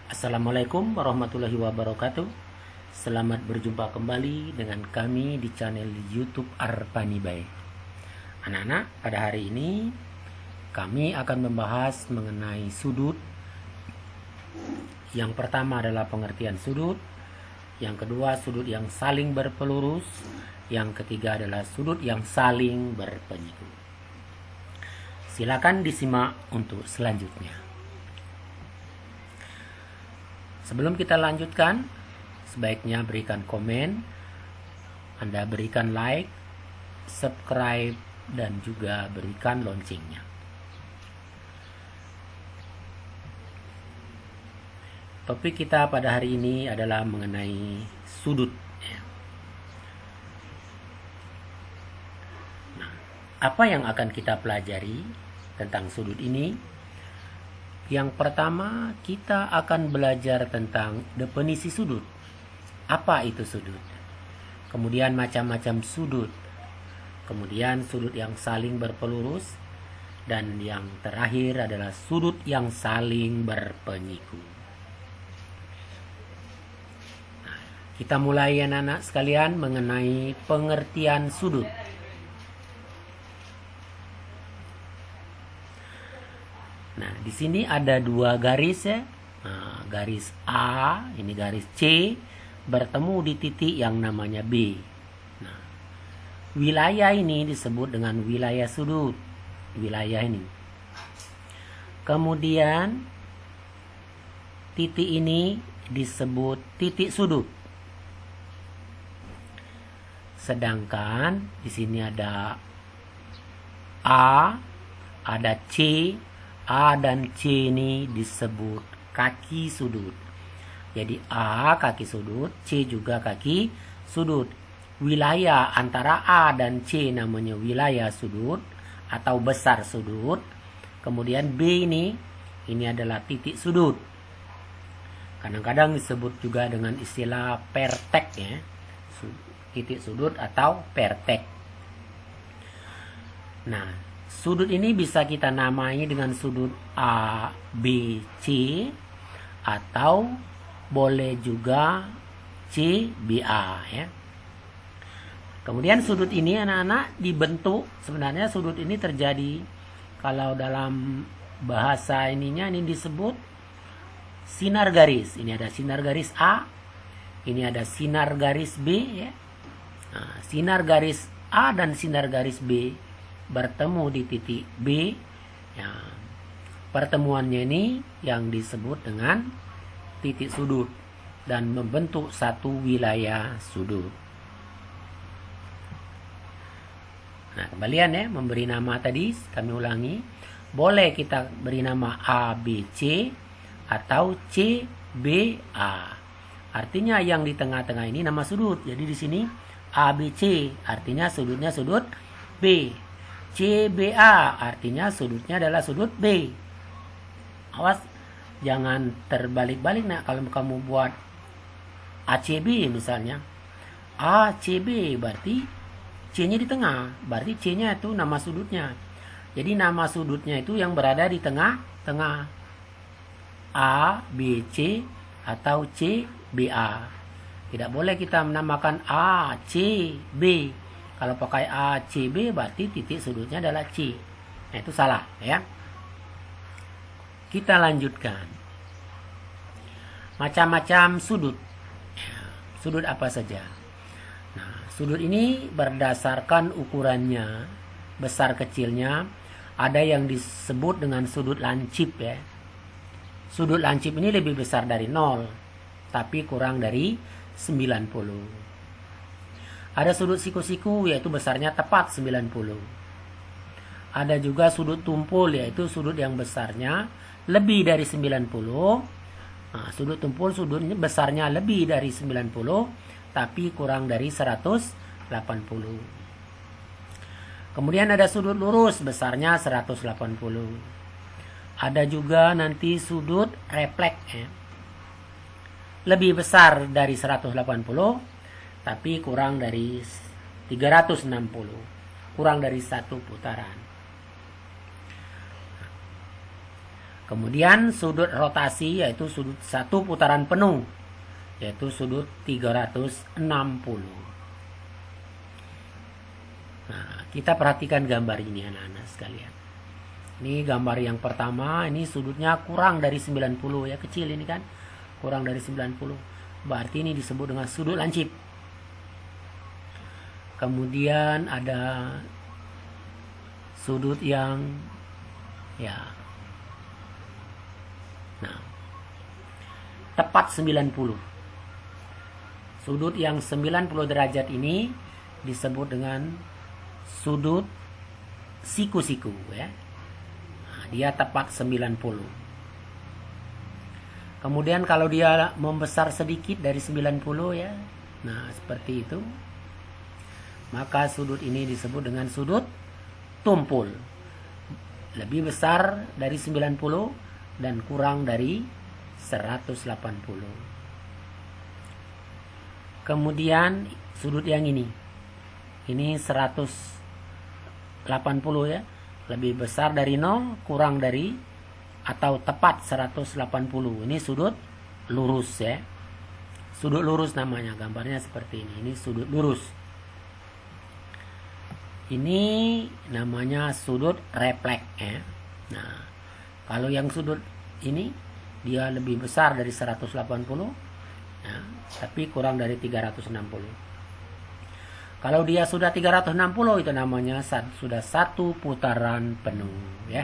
Assalamualaikum warahmatullahi wabarakatuh. Selamat berjumpa kembali dengan kami di channel YouTube Arpani Bay. Anak-anak, pada hari ini kami akan membahas mengenai sudut. Yang pertama adalah pengertian sudut, yang kedua sudut yang saling berpelurus, yang ketiga adalah sudut yang saling berpenyiku. Silakan disimak untuk selanjutnya. Sebelum kita lanjutkan, sebaiknya berikan komen, Anda berikan like, subscribe, dan juga berikan loncengnya. Topik kita pada hari ini adalah mengenai sudut. Nah, apa yang akan kita pelajari tentang sudut ini? Yang pertama, kita akan belajar tentang definisi sudut. Apa itu sudut? Kemudian macam-macam sudut. Kemudian sudut yang saling berpelurus. Dan yang terakhir adalah sudut yang saling berpenyiku. Nah, kita mulai anak-anak sekalian mengenai pengertian sudut. Nah, di sini ada dua garis ya. Nah, garis A, ini garis C, bertemu di titik yang namanya B. Nah, wilayah ini disebut dengan wilayah sudut. Wilayah ini. Kemudian, titik ini disebut titik sudut. Sedangkan di sini ada A, ada C. A dan C ini disebut kaki sudut. Jadi A kaki sudut, C juga kaki sudut. Wilayah antara A dan C namanya wilayah sudut atau besar sudut. Kemudian B ini adalah titik sudut. Kadang-kadang disebut juga dengan istilah pertek ya. Titik sudut atau pertek. Nah, sudut ini bisa kita namai dengan sudut A, B, C, atau boleh juga C, B, A ya. Kemudian sudut ini anak-anak dibentuk, sebenarnya sudut ini terjadi kalau dalam bahasa ininya ini disebut sinar garis. Ini ada sinar garis A, ini ada sinar garis B ya. Nah, sinar garis A dan sinar garis B bertemu di titik B ya, pertemuannya ini yang disebut dengan titik sudut dan membentuk satu wilayah sudut. Nah, kembalian ya, memberi nama tadi kami ulangi, boleh kita beri nama A, B, C atau C, B, A. Artinya yang di tengah-tengah ini nama sudut. Jadi di sini A, B, C artinya sudutnya sudut B. CBA artinya sudutnya adalah sudut B. Awas jangan terbalik-balik nah kalau kamu buat ACB misalnya. ACB berarti C-nya di tengah, berarti C-nya itu nama sudutnya. Jadi nama sudutnya itu yang berada di tengah-tengah. A, B, C atau C, B, A. Tidak boleh kita menamakan A, C, B. Kalau pakai A, C, B berarti titik sudutnya adalah C. Nah, itu salah ya. Kita lanjutkan. Macam-macam sudut. Sudut apa saja? Nah, sudut ini berdasarkan ukurannya, besar kecilnya. Ada yang disebut dengan sudut lancip ya. Sudut lancip ini lebih besar dari 0, tapi kurang dari 90. Ada sudut siku-siku yaitu besarnya tepat 90. Ada juga sudut tumpul yaitu sudut yang besarnya lebih dari 90. Nah, sudut tumpul sudutnya besarnya lebih dari 90 tapi kurang dari 180. Kemudian ada sudut lurus besarnya 180. Ada juga nanti sudut refleks ya. Lebih besar dari 180 tapi kurang dari 360, kurang dari satu putaran. Kemudian sudut rotasi yaitu sudut satu putaran penuh, yaitu sudut 360. Nah, kita perhatikan gambar ini anak-anak sekalian. Ini gambar yang pertama, ini sudutnya kurang dari 90 ya, kecil ini kan. Kurang dari 90. Berarti ini disebut dengan sudut lancip. Kemudian ada sudut yang tepat 90. Sudut yang 90 derajat ini disebut dengan sudut siku-siku ya. Nah, dia tepat 90. Kemudian kalau dia membesar sedikit dari 90 ya. Nah, seperti itu. Maka sudut ini disebut dengan sudut tumpul. Lebih besar dari 90 dan kurang dari 180. Kemudian sudut yang ini 180 ya. Lebih besar dari 0, kurang dari atau tepat 180. Ini sudut lurus ya. Sudut lurus namanya, gambarnya seperti ini. Ini sudut lurus. Ini namanya sudut refleks ya. Nah, kalau yang sudut ini dia lebih besar dari 180 ya, tapi kurang dari 360. Kalau dia sudah 360 itu namanya sudah satu putaran penuh ya.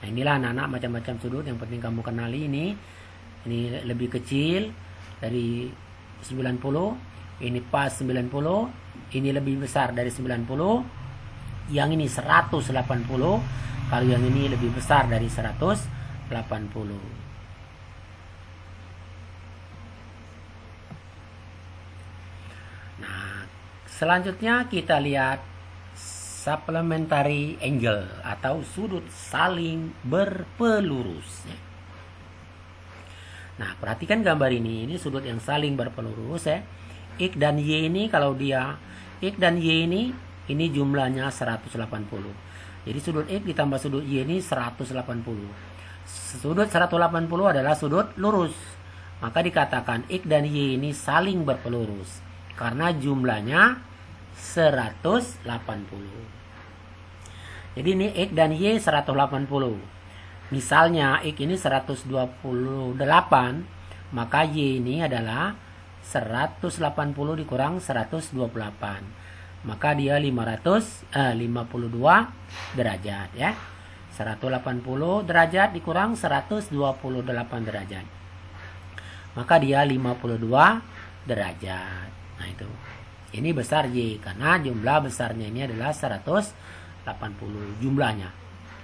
Nah, inilah anak-anak macam-macam sudut yang penting kamu kenali ini. Ini lebih kecil dari 90. Ini pas 90, ini lebih besar dari 90, yang ini 180, kalau yang ini lebih besar dari 180. Nah, selanjutnya kita lihat supplementary angle atau sudut saling berpelurus. Nah, perhatikan gambar ini sudut yang saling berpelurus ya. X dan Y ini kalau dia X dan Y ini jumlahnya 180. Jadi sudut X ditambah sudut Y ini 180. Sudut 180 adalah sudut lurus. Maka dikatakan X dan Y ini saling berpelurus karena jumlahnya 180. Jadi ini X dan Y 180. Misalnya X ini 128, maka Y ini adalah 180 dikurang 128, maka dia 52 derajat ya. 180 derajat dikurang 128 derajat, maka dia 52 derajat. Nah itu, ini besar Y karena jumlah besarnya ini adalah 180 jumlahnya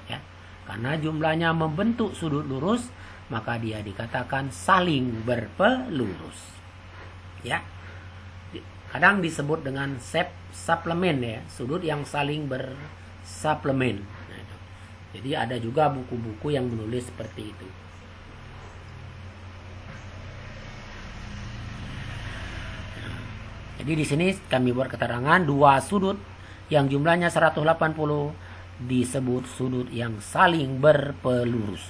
ya. Karena jumlahnya membentuk sudut lurus, maka dia dikatakan saling berpelurus ya. Kadang disebut dengan supplement ya, sudut yang saling bersuplemen. Nah, jadi ada juga buku-buku yang menulis seperti itu. Nah, jadi di sini kami buat keterangan dua sudut yang jumlahnya 180 disebut sudut yang saling berpelurus.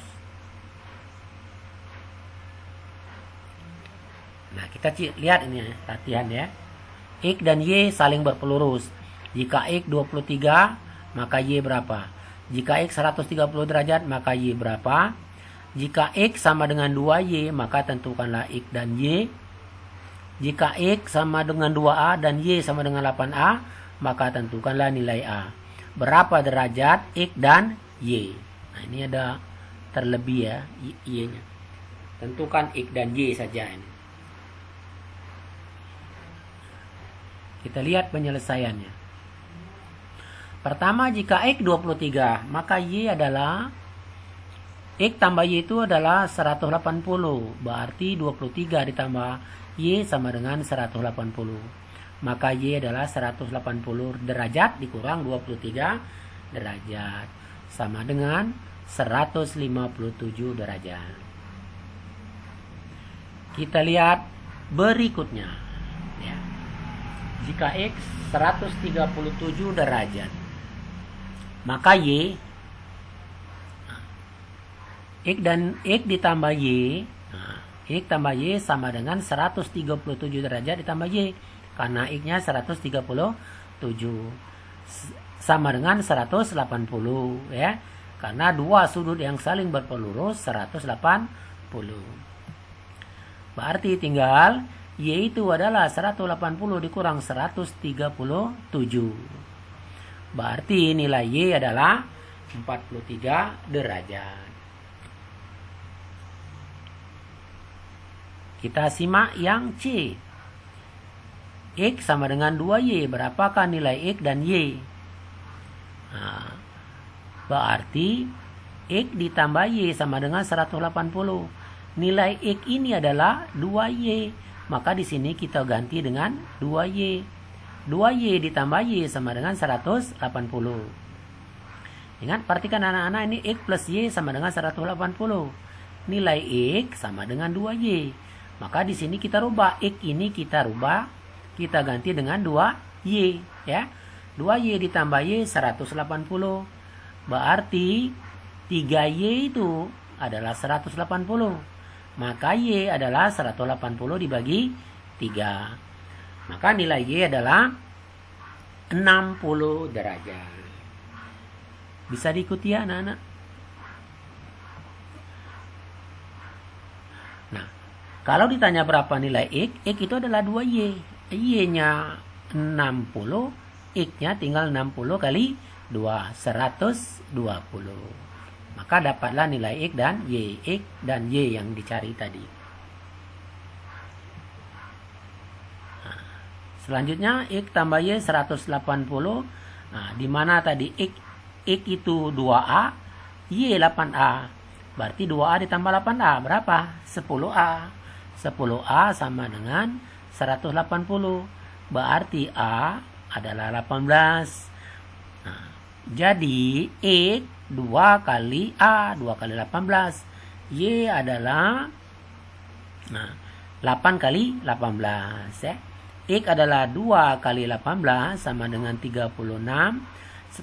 Nah, kita lihat ini latihan ya. X dan Y saling berpelurus. Jika X 23, maka Y berapa? Jika X 130 derajat, maka Y berapa? Jika X sama dengan 2Y, maka tentukanlah X dan Y. Jika X sama dengan 2A dan Y sama dengan 8A, maka tentukanlah nilai A. Berapa derajat X dan Y? Nah, ini ada terlebih ya, Y-nya. Tentukan X dan Y saja ini. Kita lihat penyelesaiannya. Pertama, jika X 23, maka Y adalah X tambah Y itu adalah 180. Berarti 23 ditambah Y sama dengan 180. Maka Y adalah 180 derajat dikurang 23 derajat. Sama dengan 157 derajat. Kita lihat berikutnya. Jika X 137 derajat, maka Y X ditambah Y. Nah, X tambah Y sama dengan 137 derajat ditambah Y. Karena X-nya 137. Sama dengan 180 ya. Karena dua sudut yang saling berpelurus 180. Berarti tinggal Y itu adalah 180 dikurang 137. Berarti nilai Y adalah 43 derajat. Kita simak yang C. X sama dengan 2Y. Berapakah nilai X dan Y? Nah, berarti X ditambah Y sama dengan 180. Nilai X ini adalah 2Y. Maka di sini kita ganti dengan 2Y. 2Y ditambah Y sama dengan 180. Ingat, perhatikan anak-anak, ini X plus Y sama dengan 180. Nilai X sama dengan 2Y. Maka di sini kita rubah. X ini kita rubah. Kita ganti dengan 2Y. Ya. 2Y ditambah Y 180. Berarti 3Y itu adalah 180. Maka Y adalah 180 dibagi 3. Maka nilai Y adalah 60 derajat. Bisa diikuti ya anak-anak? Nah, kalau ditanya berapa nilai X itu adalah 2Y. Y-nya 60, X-nya tinggal 60 kali 2, 120. Maka dapatlah nilai X dan Y. X dan Y yang dicari tadi. Nah, selanjutnya X tambah Y 180. Nah, di mana tadi X itu 2A, Y 8A. Berarti 2A ditambah 8A berapa? 10A. 10A sama dengan 180. Berarti A adalah 18. Nah, jadi X 2 kali A, 2 kali 18. Y adalah 8 kali 18 ya. X adalah 2 kali 18 sama dengan 36.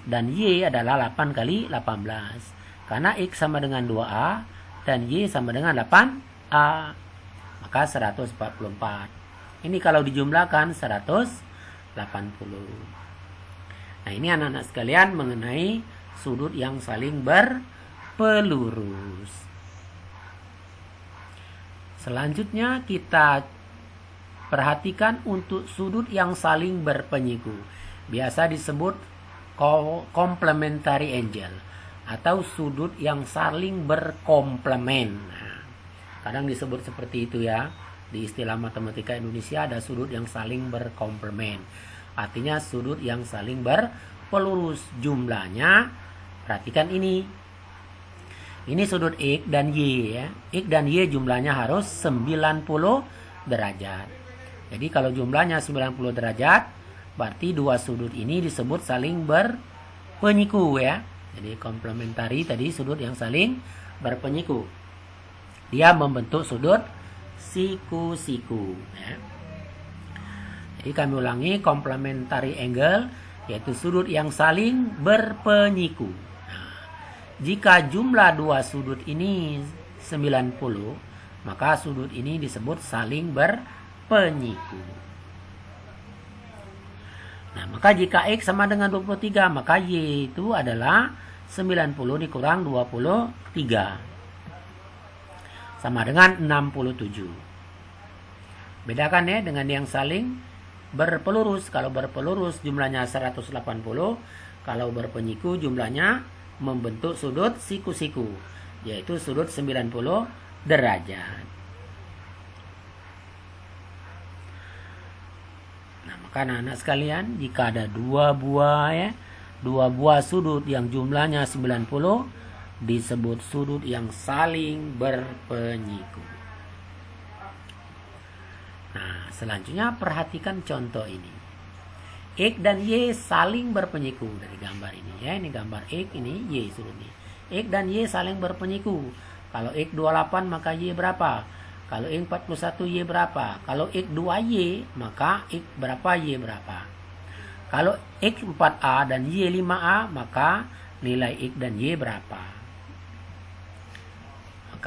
Dan Y adalah 8 kali 18. Karena X sama dengan 2A dan Y sama dengan 8A. Maka 144. Ini kalau dijumlahkan 180. Nah, ini anak-anak sekalian mengenai sudut yang saling berpelurus. Selanjutnya kita perhatikan untuk sudut yang saling berpenyiku. Biasa disebut complementary angle atau sudut yang saling berkomplement. Nah, kadang disebut seperti itu ya. Di istilah matematika Indonesia ada sudut yang saling berkomplement. Artinya sudut yang saling berpelurus. Jumlahnya, perhatikan ini. Ini sudut X dan Y ya. X dan Y jumlahnya harus 90 derajat. Jadi kalau jumlahnya 90 derajat, berarti dua sudut ini disebut saling berpenyiku ya. Jadi komplementari tadi sudut yang saling berpenyiku. Dia membentuk sudut siku-siku ya. Jadi kami ulangi, complementary angle yaitu sudut yang saling berpenyiku. Nah, jika jumlah dua sudut ini 90, maka sudut ini disebut saling berpenyiku. Nah, maka jika X sama dengan 23, maka Y itu adalah 90 dikurang 23. Sama dengan 67. Bedakan ya dengan yang saling berpelurus. Kalau berpelurus jumlahnya 180. Kalau berpenyiku jumlahnya membentuk sudut siku-siku. Yaitu sudut 90 derajat. Nah, maka anak-anak sekalian, jika ada dua buah sudut yang jumlahnya 90, disebut sudut yang saling berpenyiku. Nah, selanjutnya perhatikan contoh ini. X dan Y saling berpenyiku dari gambar ini ya. Ini gambar X, ini Y sudut ini. X dan Y saling berpenyiku. Kalau X 28 maka Y berapa? Kalau X 41 Y berapa? Kalau X 2Y maka X berapa Y berapa? Kalau X 4A dan Y 5A maka nilai X dan Y berapa?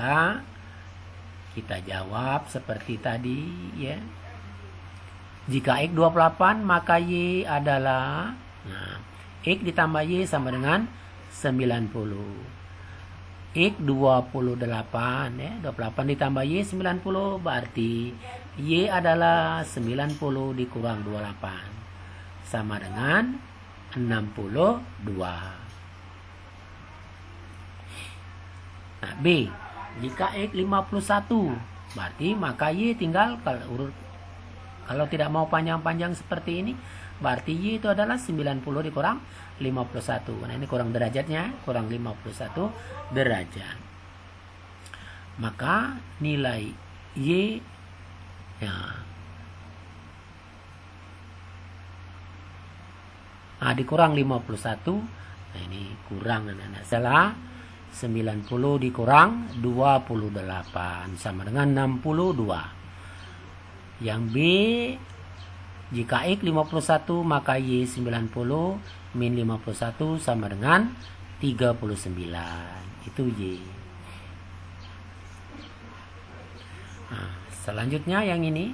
Maka kita jawab seperti tadi ya. Jika X 28 maka Y adalah, nah, X ditambah Y sama dengan 90. X 28 ya, 28 ditambah Y 90 berarti Y adalah 90 dikurang 28 sama dengan 62. Nah, B, jika X 51 berarti maka Y tinggal kalau tidak mau panjang-panjang seperti ini berarti Y itu adalah 90 dikurang 51. Nah, ini kurang derajatnya, kurang 51 derajat. Maka nilai Y ya. Nah, dikurang 51. Nah, ini kurang anak-anak. Salah. 90 dikurang 28 sama dengan 62. Yang B, jika X 51 maka Y 90 min 51 sama dengan 39. Itu Y. Nah, selanjutnya yang ini.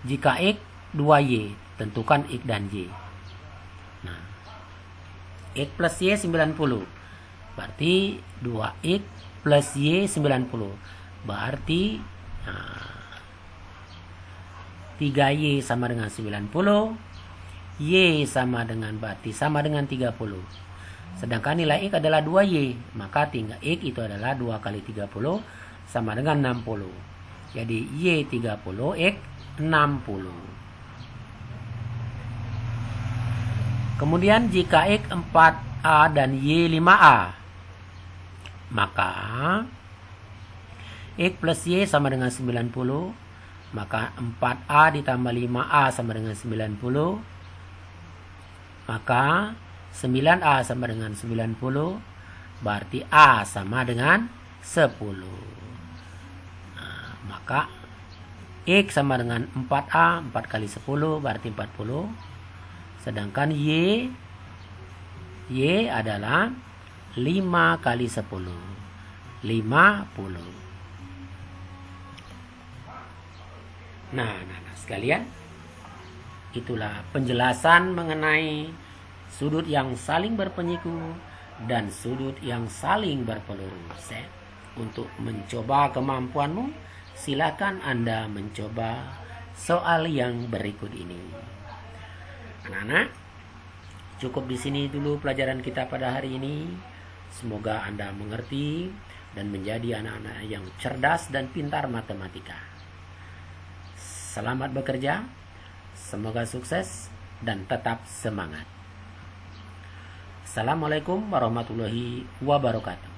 Jika X 2Y, tentukan X dan Y. Nah, X plus Y 90. Berarti 2X plus Y 90. Berarti 3Y sama dengan 90. Y sama dengan berarti sama dengan 30. Sedangkan nilai X adalah 2Y. Maka tinggal X itu adalah 2 kali 30 sama dengan 60. Jadi Y 30, X 60. Kemudian jika X 4A dan Y 5A, maka X plus Y sama dengan 90. Maka 4A ditambah 5A sama dengan 90. Maka 9A sama dengan 90. Berarti A sama dengan 10. Nah, maka X sama dengan 4A, 4 kali 10 berarti 40. Sedangkan Y adalah 5 kali 10. 50. Nah, sekalian, itulah penjelasan mengenai sudut yang saling berpenyiku dan sudut yang saling berpelurus. Untuk mencoba kemampuanmu, silakan Anda mencoba soal yang berikut ini. Anak-anak, cukup di sini dulu pelajaran kita pada hari ini. Semoga Anda mengerti dan menjadi anak-anak yang cerdas dan pintar matematika. Selamat bekerja, semoga sukses dan tetap semangat. Assalamualaikum warahmatullahi wabarakatuh.